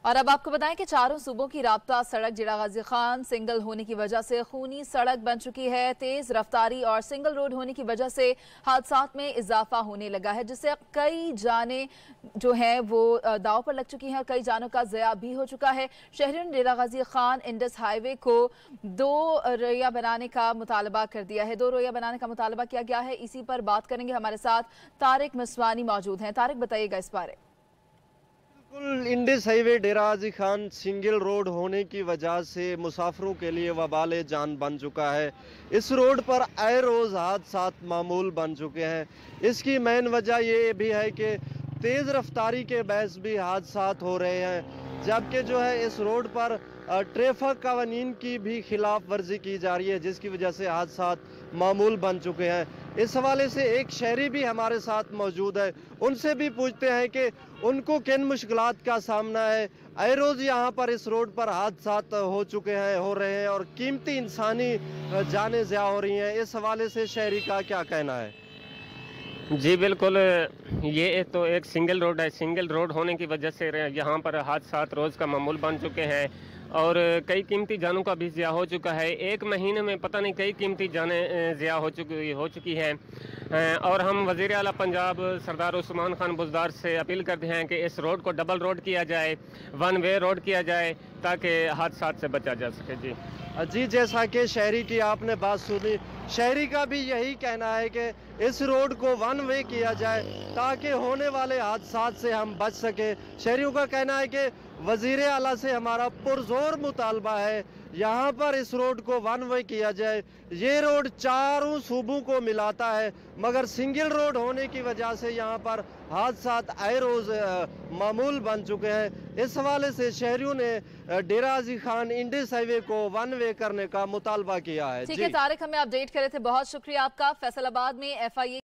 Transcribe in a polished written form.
और अब आपको बताएं कि चारों सूबों की राब्ता सड़क जिला गाजी खान सिंगल होने की वजह से खूनी सड़क बन चुकी है। तेज रफ्तारी और सिंगल रोड होने की वजह से हादसात में इजाफा होने लगा है, जिससे कई जानें जो हैं वो दाव पर लग चुकी हैं। कई जानों का ज़या भी हो चुका है। शहरियों ने जिला गाजी खान इंडस हाईवे को 2 रोया बनाने का मुतालबा कर दिया है। 2 रोया बनाने का मुतालबा किया गया है। इसी पर बात करेंगे, हमारे साथ तारिक मिसवानी मौजूद हैं। तारिक, बताइएगा इस बारे। बिल्कुल, इंडस हाईवे डेरा गाजी खान सिंगल रोड होने की वजह से मुसाफिरों के लिए वबाल जान बन चुका है। इस रोड पर आए रोज़ हादसात मामूल बन चुके हैं। इसकी मेन वजह ये भी है कि तेज़ रफ्तारी के बहस भी हादसात हो रहे हैं, जबकि जो है इस रोड पर ट्रैफिक कवानीन की भी खिलाफ वर्जी की जा रही है, जिसकी वजह से हादसात मामूल बन चुके हैं। इस हवाले से एक शहरी भी हमारे साथ मौजूद है, उनसे भी पूछते हैं कि उनको किन मुश्किलात का सामना है। आए रोज़ यहाँ पर इस रोड पर हादसात हो रहे हैं और कीमती इंसानी जानें ज़िया हो रही हैं। इस हवाले से शहरी का क्या कहना है? जी बिल्कुल, ये तो एक सिंगल रोड है। सिंगल रोड होने की वजह से यहाँ पर हादसात रोज़ का मामूल बन चुके हैं और कई कीमती जानों का भी ज़िया हो चुका है। एक महीने में पता नहीं कई कीमती जानें ज़िया हो चुकी हैं। और हम वज़ीर आला पंजाब सरदार उस्मान खान बुज़दार से अपील करते हैं कि इस रोड को डबल रोड किया जाए, 1 वे रोड किया जाए, ताकि हादसात से बचा जा सके। जी, जैसा कि शहरी की आपने बात सुनी, शहरी का भी यही कहना है कि इस रोड को 1 वे किया जाए ताकि होने वाले हादसात से हम बच सके। शहरियों का कहना है कि वज़ीर आला से हमारा पुरजोर मुतालबा है यहाँ पर इस रोड को 1 वे किया जाए। ये रोड चारों सूबों को मिलाता है, मगर सिंगल रोड होने की वजह से यहाँ पर हादसात आए रोज़ मामूल बन चुके हैं। इस हवाले से शहरियों ने डेरा गाजी खान इंडस हाईवे को 1 वे करने का मुतालबा किया है। ठीक है तारिक, हमें अपडेट करे थे, बहुत शुक्रिया आपका। फैसलाबाद में FIA